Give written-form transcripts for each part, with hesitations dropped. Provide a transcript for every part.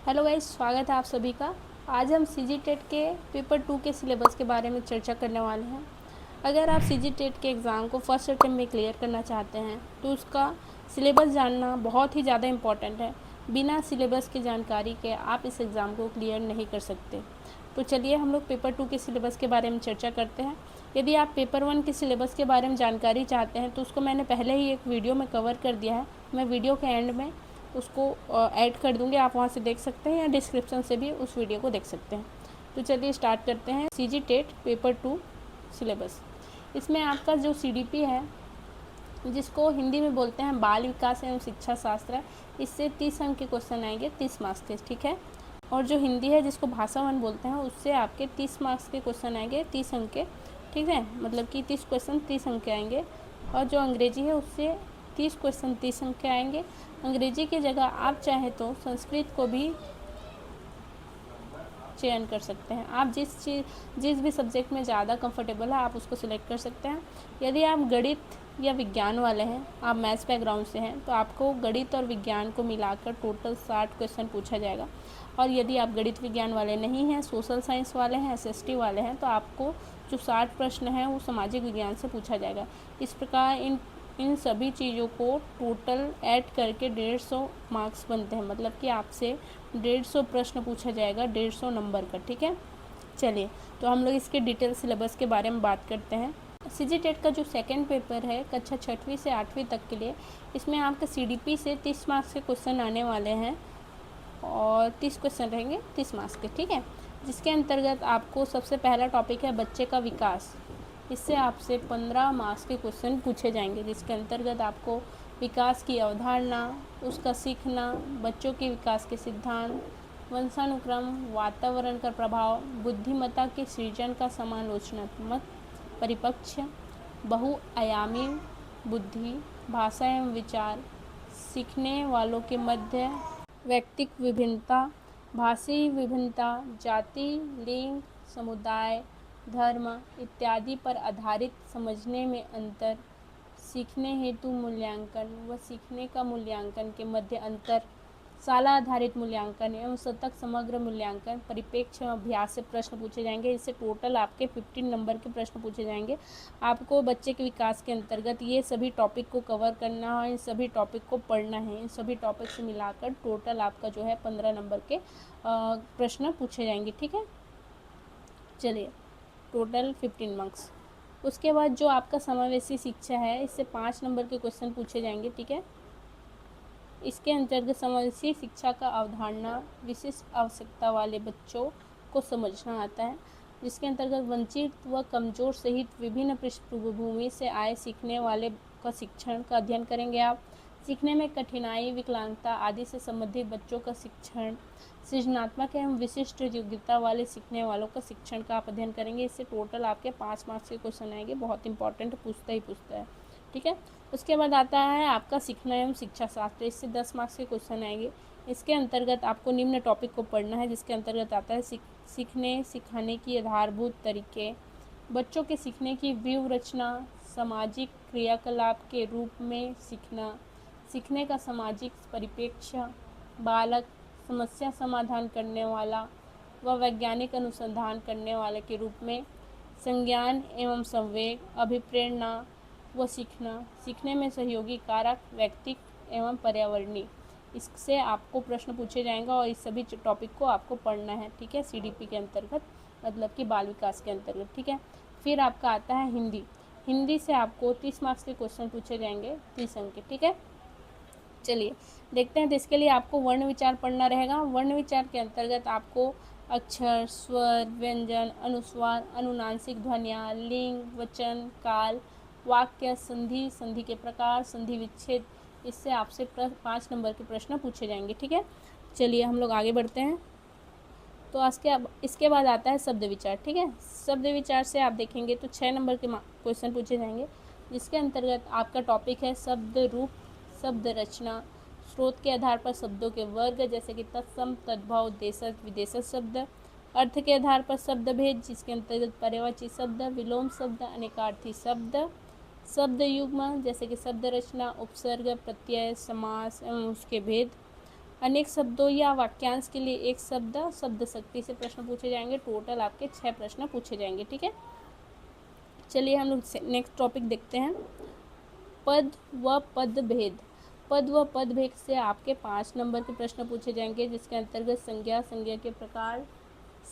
Hello guys, स्वागत है आप सभी का। आज हम सीजी टेट के पेपर 2 के सिलेबस के बारे में चर्चा करने वाले हैं। अगर आप सीजी टेट के एग्ज़ाम को फर्स्ट अटेम्प्ट में क्लियर करना चाहते हैं तो उसका सिलेबस जानना बहुत ही ज़्यादा इम्पॉर्टेंट है। बिना सिलेबस की जानकारी के आप इस एग्ज़ाम को क्लियर नहीं कर सकते। तो चलिए हम लोग पेपर 2 के सिलेबस के बारे में चर्चा करते हैं। यदि आप पेपर 1 के सिलेबस के बारे में जानकारी चाहते हैं तो उसको मैंने पहले ही एक वीडियो में कवर कर दिया है। मैं वीडियो के एंड में उसको ऐड कर दूँगी, आप वहाँ से देख सकते हैं या डिस्क्रिप्शन से भी उस वीडियो को देख सकते हैं। तो चलिए स्टार्ट करते हैं सीजी टेट पेपर 2 सिलेबस। इसमें आपका जो सीडीपी है, जिसको हिंदी में बोलते हैं बाल विकास एवं शिक्षा शास्त्र, इससे 30 अंक के क्वेश्चन आएंगे, 30 मार्क्स के, ठीक है। और जो हिंदी है जिसको भाषा 1 बोलते हैं, उससे आपके 30 मार्क्स के क्वेश्चन आएंगे, 30 अंक के, ठीक है। मतलब कि 30 क्वेश्चन 30 अंक के आएंगे। और जो अंग्रेजी है उससे 30 क्वेश्चन 30 अंक के आएंगे। अंग्रेजी की जगह आप चाहे तो संस्कृत को भी चयन कर सकते हैं। आप जिस भी सब्जेक्ट में ज़्यादा कंफर्टेबल है आप उसको सिलेक्ट कर सकते हैं। यदि आप गणित या विज्ञान वाले हैं, आप मैथ्स बैकग्राउंड से हैं, तो आपको गणित और विज्ञान को मिलाकर टोटल 60 क्वेश्चन पूछा जाएगा। और यदि आप गणित विज्ञान वाले नहीं हैं, सोशल साइंस वाले हैं, एसएसटी वाले हैं, तो आपको जो 60 प्रश्न हैं वो सामाजिक विज्ञान से पूछा जाएगा। इस प्रकार इन सभी चीज़ों को टोटल ऐड करके 150 मार्क्स बनते हैं। मतलब कि आपसे 150 प्रश्न पूछा जाएगा, 150 नंबर का, ठीक है। चलिए तो हम लोग इसके डिटेल सिलेबस के बारे में बात करते हैं। सीजी टेट का जो सेकंड पेपर है कक्षा 6वीं से 8वीं तक के लिए, इसमें आपका सीडीपी से 30 मार्क्स के क्वेश्चन आने वाले हैं और 30 क्वेश्चन रहेंगे 30 मार्क्स के, ठीक है। जिसके अंतर्गत आपको सबसे पहला टॉपिक है बच्चे का विकास। इससे आपसे 15 मार्क्स के क्वेश्चन पूछे जाएंगे, जिसके अंतर्गत आपको विकास की अवधारणा, उसका सीखना, बच्चों के विकास के सिद्धांत, वंशानुक्रम, वातावरण का प्रभाव, बुद्धिमत्ता के सृजन का समालोचनात्मक परिप्रेक्ष्य, बहुआयामी बुद्धि, भाषा एवं विचार, सीखने वालों के मध्य व्यक्तिक विभिन्नता, भाषी विभिन्नता, जाति, लिंग, समुदाय, धर्म इत्यादि पर आधारित समझने में अंतर, सीखने हेतु मूल्यांकन व सीखने का मूल्यांकन के मध्य अंतर, शाला आधारित मूल्यांकन एवं सतत समग्र मूल्यांकन, परिप्रेक्ष्य अभ्यास से प्रश्न पूछे जाएंगे। इससे टोटल आपके 15 नंबर के प्रश्न पूछे जाएंगे। आपको बच्चे के विकास के अंतर्गत ये सभी टॉपिक को कवर करना है, इन सभी टॉपिक को पढ़ना है। इन सभी टॉपिक से मिलाकर टोटल आपका जो है 15 नंबर के प्रश्न पूछे जाएंगे, ठीक है। चलिए, टोटल 15 मार्क्स। उसके बाद जो आपका समावेशी शिक्षा है, इससे 5 नंबर के क्वेश्चन पूछे जाएंगे, ठीक है। इसके अंतर्गत समावेशी शिक्षा का अवधारणा विशिष्ट आवश्यकता वाले बच्चों को समझना आता है, जिसके अंतर्गत वंचित व कमजोर सहित विभिन्न पृष्ठभूमि से आए सीखने वाले का शिक्षण का अध्ययन करेंगे आप। सीखने में कठिनाई, विकलांगता आदि से संबंधित बच्चों का शिक्षण, सृजनात्मक एवं विशिष्ट योग्यता वाले सीखने वालों का शिक्षण का आप अध्ययन करेंगे। इससे टोटल आपके 5 मार्क्स के क्वेश्चन आएंगे। बहुत इंपॉर्टेंट, पूछता है, ठीक है। उसके बाद आता है आपका सीखना एवं शिक्षा शास्त्र। इससे 10 मार्क्स के क्वेश्चन आएंगे। इसके अंतर्गत आपको निम्न टॉपिक को पढ़ना है, जिसके अंतर्गत आता है सीखने सिखाने की आधारभूत तरीके, बच्चों के सीखने की व्यूह रचना, सामाजिक क्रियाकलाप के रूप में सीखना, सीखने का सामाजिक परिप्रेक्ष्य, बालक समस्या समाधान करने वाला व वैज्ञानिक अनुसंधान करने वाले के रूप में, संज्ञान एवं संवेग, अभिप्रेरणा व सीखना, सीखने में सहयोगी कारक, व्यक्तिक एवं पर्यावरणीय। इससे आपको प्रश्न पूछे जाएंगे और इस सभी टॉपिक को आपको पढ़ना है, ठीक है, सीडीपी के अंतर्गत, मतलब कि बाल विकास के अंतर्गत, ठीक है। फिर आपका आता है हिंदी। हिंदी से आपको 30 मार्क्स के क्वेश्चन पूछे जाएंगे, 30 अंक के, ठीक है। चलिए देखते हैं। तो इसके लिए आपको वर्ण विचार पढ़ना रहेगा। वर्ण विचार के अंतर्गत आपको अक्षर, स्वर, व्यंजन, अनुस्वार, अनुनासिक ध्वनियाँ, लिंग, वचन, काल, वाक्य, संधि, संधि के प्रकार, संधि विच्छेद, इससे आपसे 5 नंबर के प्रश्न पूछे जाएंगे, ठीक है। चलिए हम लोग आगे बढ़ते हैं। तो इसके बाद आता है शब्द विचार, ठीक है। शब्द विचार से आप देखेंगे तो 6 नंबर के क्वेश्चन पूछे जाएंगे, जिसके अंतर्गत आपका टॉपिक है शब्द रूप, शब्द रचना, स्रोत के आधार पर शब्दों के वर्ग, जैसे कि तत्सम, तद्भव, देशज, विदेशज शब्द, अर्थ के आधार पर शब्द भेद, जिसके अंतर्गत पर्यायवाची शब्द, विलोम शब्द, अनेकार्थी शब्द, शब्द युग्म, जैसे कि शब्द रचना, उपसर्ग, प्रत्यय, समास एवं उसके भेद, अनेक शब्दों या वाक्यांश के लिए एक शब्द शब्द शक्ति से प्रश्न पूछे जाएंगे। टोटल आपके 6 प्रश्न पूछे जाएंगे। ठीक है, चलिए हम लोग नेक्स्ट टॉपिक देखते हैं, पद व पद भेद। पद व पद भेद से आपके 5 नंबर के प्रश्न पूछे जाएंगे, जिसके अंतर्गत संज्ञा, संज्ञा के प्रकार,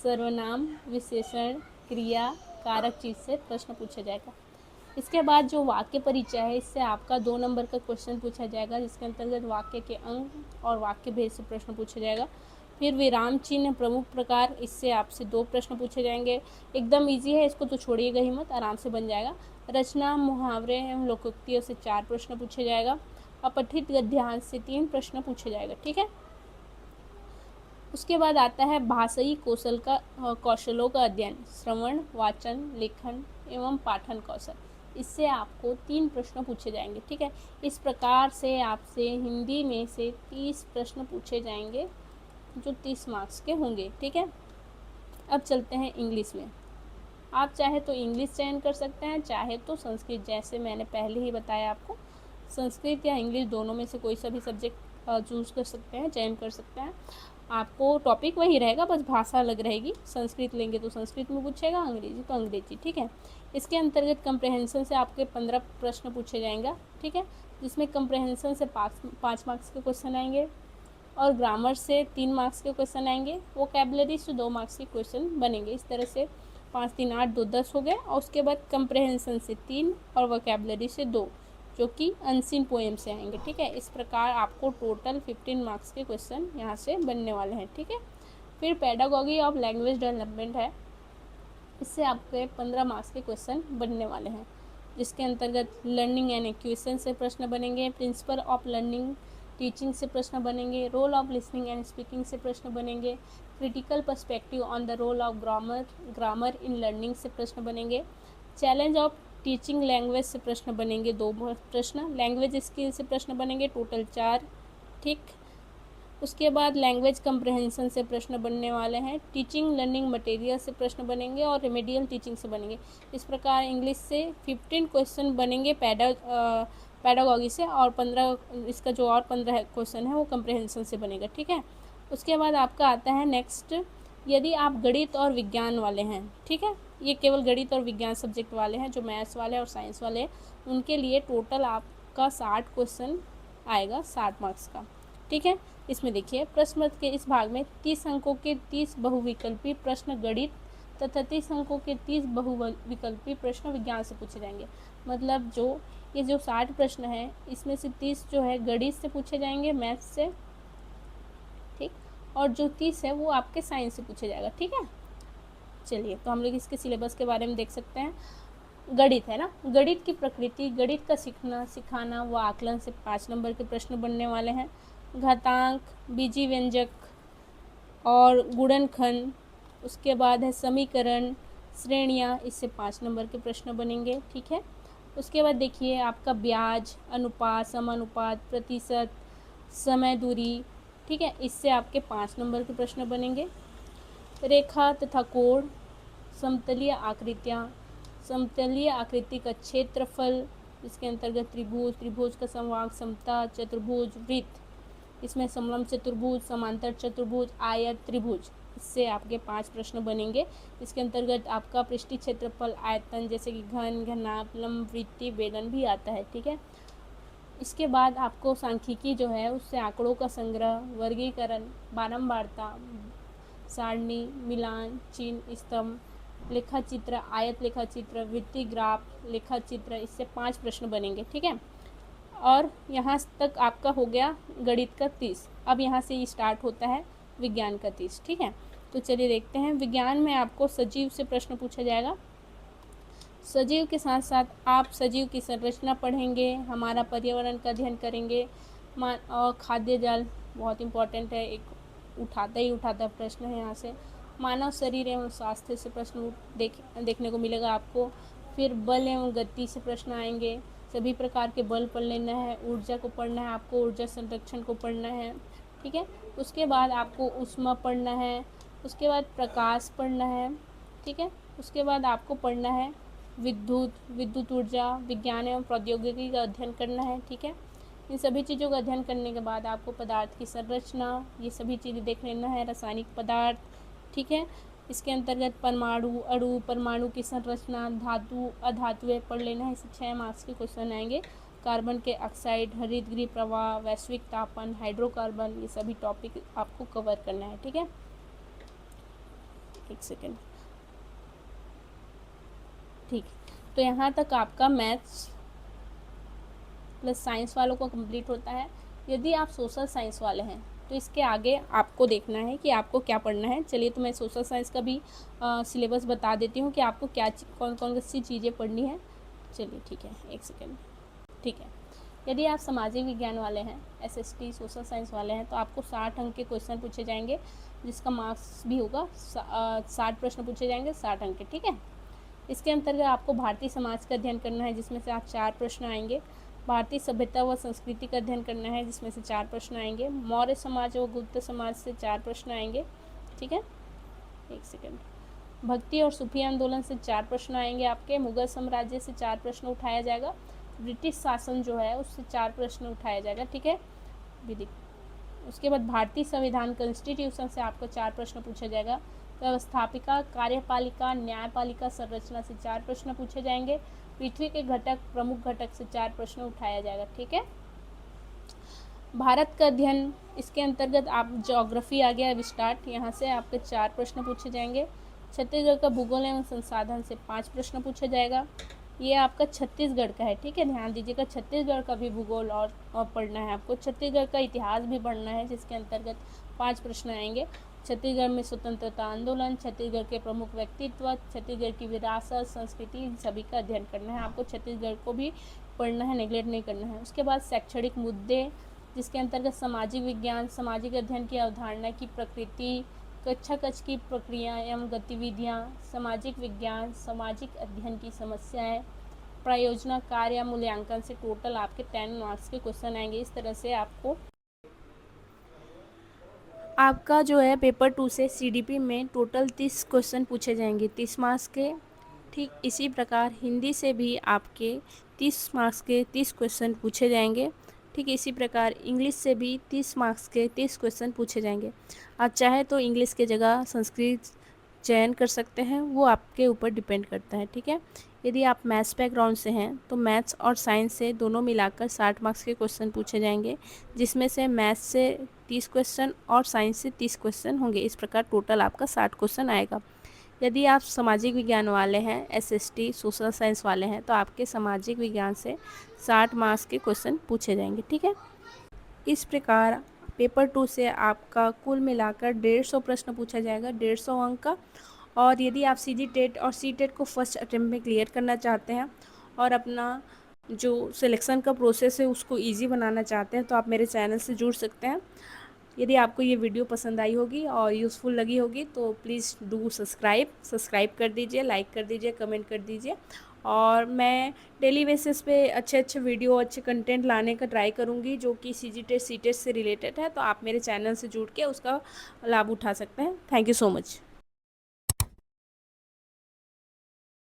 सर्वनाम, विशेषण, क्रिया, कारक चीज से प्रश्न पूछा जाएगा। इसके बाद जो वाक्य परिचय है, इससे आपका 2 नंबर का क्वेश्चन पूछा जाएगा, जिसके अंतर्गत वाक्य के अंग और वाक्य भेद से प्रश्न पूछा जाएगा। फिर विराम चिन्ह प्रमुख प्रकार, इससे आपसे 2 प्रश्न पूछे जाएंगे। एकदम इजी है, इसको तो छोड़िएगा ही मत, आराम से बन जाएगा। रचना, मुहावरे एवं लोकोक्तियों से 4 प्रश्न पूछे जाएगा। अपठित गद्यांश से 3 प्रश्न पूछे जाएगा। ठीक है, उसके बाद आता है भाषाई कौशलों का अध्ययन, श्रवण, वाचन, लेखन एवं पाठन कौशल। इससे आपको 3 प्रश्न पूछे जाएंगे। ठीक है, इस प्रकार से आपसे हिंदी में से 30 प्रश्न पूछे जाएंगे, जो 30 मार्क्स के होंगे। ठीक है, अब चलते हैं इंग्लिश में। आप चाहे तो इंग्लिश चयन कर सकते हैं, चाहे तो संस्कृत, जैसे मैंने पहले ही बताया आपको, संस्कृत या इंग्लिश दोनों में से कोई सा भी सब्जेक्ट चूज़ कर सकते हैं, चयन कर सकते हैं। आपको टॉपिक वही रहेगा, बस भाषा अलग रहेगी। संस्कृत लेंगे तो संस्कृत में पूछेगा, अंग्रेजी तो अंग्रेजी। ठीक है, इसके अंतर्गत कंप्रहेंशन से आपके 15 प्रश्न पूछे जाएंगे। ठीक है, जिसमें कंप्रहेंशन से 5 मार्क्स के क्वेश्चन आएंगे और ग्रामर से 3 मार्क्स के क्वेश्चन आएंगे। वोकैबुलरी से 2 मार्क्स के क्वेश्चन बनेंगे। इस तरह से 5, 3, 8, 2, 10 हो गए। और उसके बाद कंप्रहेंशन से 3 और वोकैबुलरी से 2, जो कि अनसीन पोएम से आएंगे। ठीक है, इस प्रकार आपको टोटल 15 मार्क्स के क्वेश्चन यहाँ से बनने वाले हैं। ठीक है, फिर पेडागॉजी ऑफ लैंग्वेज डेवलपमेंट है, इससे आपके 15 मार्क्स के क्वेश्चन बनने वाले हैं, जिसके अंतर्गत लर्निंग एंड एक्विजिशन से प्रश्न बनेंगे, प्रिंसिपल ऑफ लर्निंग टीचिंग से प्रश्न बनेंगे, role of listening and speaking से प्रश्न बनेंगे, critical perspective on the role of grammar in learning से प्रश्न बनेंगे, चैलेंज ऑफ टीचिंग लैंग्वेज से प्रश्न बनेंगे 2 प्रश्न, लैंग्वेज स्किल से प्रश्न बनेंगे टोटल 4। ठीक, उसके बाद लैंग्वेज कंप्रहेंशन से प्रश्न बनने वाले हैं, टीचिंग लर्निंग मटेरियल से प्रश्न बनेंगे और रेमेडियल टीचिंग से बनेंगे। इस प्रकार इंग्लिश से 15 क्वेश्चन बनेंगे पैडागॉजी से, और 15 इसका जो और 15 क्वेश्चन है वो कंप्रहेंशन से बनेगा। ठीक है, उसके बाद आपका आता है नेक्स्ट, यदि आप गणित और विज्ञान वाले हैं। ठीक है, ये केवल गणित और विज्ञान सब्जेक्ट वाले हैं, जो मैथ्स वाले और साइंस वाले हैं उनके लिए टोटल आपका 60 क्वेश्चन आएगा, 60 मार्क्स का। ठीक है, इसमें देखिए प्रश्न पत्र के इस भाग में 30 अंकों के 30 बहुविकल्पी प्रश्न गणित तथा 30 अंकों के 30 बहुविकल्पी प्रश्न विज्ञान से पूछे जाएंगे। मतलब जो ये जो 60 प्रश्न है, इसमें से 30 जो है गणित से पूछे जाएंगे, मैथ्स से। ठीक, और जो 30 है वो आपके साइंस से पूछे जाएगा। ठीक है, चलिए तो हम लोग इसके सिलेबस के बारे में देख सकते हैं। गणित है ना, गणित की प्रकृति, गणित का सीखना, सिखाना व आकलन से 5 नंबर के प्रश्न बनने वाले हैं। घातांक, बीजी व्यंजक और गुणनखंड, उसके बाद है समीकरण, श्रेणियाँ, इससे 5 नंबर के प्रश्न बनेंगे। ठीक है, उसके बाद देखिए आपका ब्याज, अनुपात, समानुपात, प्रतिशत, समय दूरी। ठीक है, इससे आपके 5 नंबर के प्रश्न बनेंगे। रेखा तथा कोण, समतलीय आकृतियाँ, समतलीय आकृति का क्षेत्रफल, इसके अंतर्गत त्रिभुज, त्रिभुज का समवाक, समता, चतुर्भुज, वृत्त, इसमें समलंब चतुर्भुज, समांतर चतुर्भुज, आयत, त्रिभुज, इससे आपके 5 प्रश्न बनेंगे। इसके अंतर्गत आपका पृष्ठीय क्षेत्रफल, आयतन, जैसे कि घन, घनाभ, लंब, वृत्तीय, बेलन भी आता है। ठीक है, इसके बाद आपको सांख्यिकी जो है उससे आंकड़ों का संग्रह, वर्गीकरण, बारंबारता, सारणी, मिलान, चिन्ह, स्तंभ, लेखा चित्र, आयत लेखा चित्र, वृत्तीय ग्राफ, लेखा चित्र, इससे 5 प्रश्न बनेंगे। ठीक है, और यहाँ तक आपका हो गया गणित का 30। अब यहाँ से स्टार्ट होता है विज्ञान का 30। ठीक है, तो चलिए देखते हैं। विज्ञान में आपको सजीव से प्रश्न पूछा जाएगा। सजीव के साथ साथ आप सजीव की संरचना पढ़ेंगे, हमारा पर्यावरण का अध्ययन करेंगे, और खाद्य जाल बहुत इम्पॉर्टेंट है, एक उठाता प्रश्न है यहाँ से। मानव शरीर एवं स्वास्थ्य से प्रश्न देखने को मिलेगा आपको। फिर बल एवं गति से प्रश्न आएंगे, सभी प्रकार के बल पढ़ लेना है, ऊर्जा को पढ़ना है आपको, ऊर्जा संरक्षण को पढ़ना है। ठीक है, उसके बाद आपको ऊष्मा पढ़ना है, उसके बाद प्रकाश पढ़ना है। ठीक है, उसके बाद आपको पढ़ना है विद्युत ऊर्जा, विज्ञान एवं प्रौद्योगिकी का अध्ययन करना है। ठीक है, इन सभी चीज़ों का अध्ययन करने के बाद आपको पदार्थ की संरचना ये सभी चीज़ें देख लेना है, रासायनिक पदार्थ, ठीक है। इसके अंतर्गत परमाणु, अणु, परमाणु की संरचना, धातु, अधातुएं पढ़ लेना है। इसे 6 मार्क्स के क्वेश्चन आएंगे। कार्बन के ऑक्साइड, हरितगृह प्रवाह, वैश्विक तापमान, हाइड्रोकार्बन, ये सभी टॉपिक आपको कवर करना है, ठीक है। एक सेकेंड, ठीक। तो यहाँ तक आपका मैथ्स प्लस साइंस वालों को कंप्लीट होता है। यदि आप सोशल साइंस वाले हैं तो इसके आगे आपको देखना है कि आपको क्या पढ़ना है। चलिए, तो मैं सोशल साइंस का भी सिलेबस बता देती हूँ कि आपको क्या कौन कौन सी चीज़ें पढ़नी है। चलिए, ठीक है, एक सेकेंड, ठीक है। यदि आप सामाजिक विज्ञान वाले हैं, SST सोशल साइंस वाले हैं, तो आपको 60 अंक के क्वेश्चन पूछे जाएंगे, जिसका मार्क्स भी होगा 60 प्रश्न पूछे जाएंगे, 60 अंक के, ठीक है। इसके अंतर्गत आपको भारतीय समाज का अध्ययन करना है, जिसमें से आप 4 प्रश्न आएंगे। भारतीय सभ्यता व संस्कृति का अध्ययन करना है, जिसमें से 4 प्रश्न आएंगे। मौर्य समाज व गुप्त समाज से 4 प्रश्न आएंगे, ठीक है। एक सेकेंड। भक्ति और सूफी आंदोलन से 4 प्रश्न आएंगे आपके। मुगल साम्राज्य से 4 प्रश्न उठाया जाएगा। ब्रिटिश शासन जो है उससे 4 प्रश्न उठाया जाएगा, ठीक है। विधि, उसके बाद भारतीय संविधान कॉन्स्टिट्यूशन से आपको 4 प्रश्न पूछा जाएगा। व्यवस्थापिका, कार्यपालिका, न्यायपालिका संरचना से 4 प्रश्न पूछे जाएंगे। पृथ्वी के घटक, प्रमुख घटक से 4 प्रश्न उठाया जाएगा, ठीक है। भारत का अध्ययन, इसके अंतर्गत आप ज्योग्राफी आ गया अब स्टार्ट, यहाँ से आपके 4 प्रश्न पूछे जाएंगे। छत्तीसगढ़ का भूगोल एवं संसाधन से 5 प्रश्न पूछा जाएगा। ये आपका छत्तीसगढ़ का है, ठीक है, ध्यान दीजिएगा। छत्तीसगढ़ का भी भूगोल और पढ़ना है आपको। छत्तीसगढ़ का इतिहास भी पढ़ना है, जिसके अंतर्गत 5 प्रश्न आएंगे। छत्तीसगढ़ में स्वतंत्रता आंदोलन, छत्तीसगढ़ के प्रमुख व्यक्तित्व, छत्तीसगढ़ की विरासत, संस्कृति, इन सभी का अध्ययन करना है आपको। छत्तीसगढ़ को भी पढ़ना है, नेगलेक्ट नहीं करना है। उसके बाद शैक्षणिक मुद्दे, जिसके अंतर्गत सामाजिक विज्ञान, सामाजिक अध्ययन की अवधारणा की प्रकृति, कक्षा कक्ष की प्रक्रिया एवं गतिविधियाँ, सामाजिक विज्ञान, सामाजिक अध्ययन की समस्याएं, प्रयोजना, कार्य, मूल्यांकन से टोटल आपके 10 मार्क्स के क्वेश्चन आएंगे। इस तरह से आपका जो है पेपर 2 से CDP में टोटल 30 क्वेश्चन पूछे जाएंगे, 30 मार्क्स के। ठीक इसी प्रकार हिंदी से भी आपके 30 मार्क्स के 30 क्वेश्चन पूछे जाएंगे। ठीक इसी प्रकार इंग्लिश से भी 30 मार्क्स के 30 क्वेश्चन पूछे जाएंगे। आप चाहे तो इंग्लिश के जगह संस्कृत चयन कर सकते हैं, वो आपके ऊपर डिपेंड करता है, ठीक है। यदि आप मैथ्स बैकग्राउंड से हैं तो मैथ्स और साइंस से दोनों मिलाकर 60 मार्क्स के क्वेश्चन पूछे जाएंगे, जिसमें से मैथ्स से 30 क्वेश्चन और साइंस से 30 क्वेश्चन होंगे। इस प्रकार टोटल आपका 60 क्वेश्चन आएगा। यदि आप सामाजिक विज्ञान वाले हैं, SST सोशल साइंस वाले हैं, तो आपके सामाजिक विज्ञान से 60 मार्क्स के क्वेश्चन पूछे जाएंगे, ठीक है। इस प्रकार पेपर 2 से आपका कुल मिलाकर 150 प्रश्न पूछा जाएगा, 150 अंक का। और यदि आप CG टेट और CTET को फर्स्ट अटेम्प्ट में क्लियर करना चाहते हैं और अपना जो सिलेक्शन का प्रोसेस है उसको ईजी बनाना चाहते हैं, तो आप मेरे चैनल से जुड़ सकते हैं। यदि आपको ये वीडियो पसंद आई होगी और यूज़फुल लगी होगी तो प्लीज़ डू सब्सक्राइब कर दीजिए, लाइक कर दीजिए, कमेंट कर दीजिए। और मैं डेली बेसिस पे अच्छे अच्छे वीडियो, अच्छे कंटेंट लाने का ट्राई करूँगी जो कि CG टेट CTET से रिलेटेड है। तो आप मेरे चैनल से जुड़ के उसका लाभ उठा सकते हैं। Thank you so much.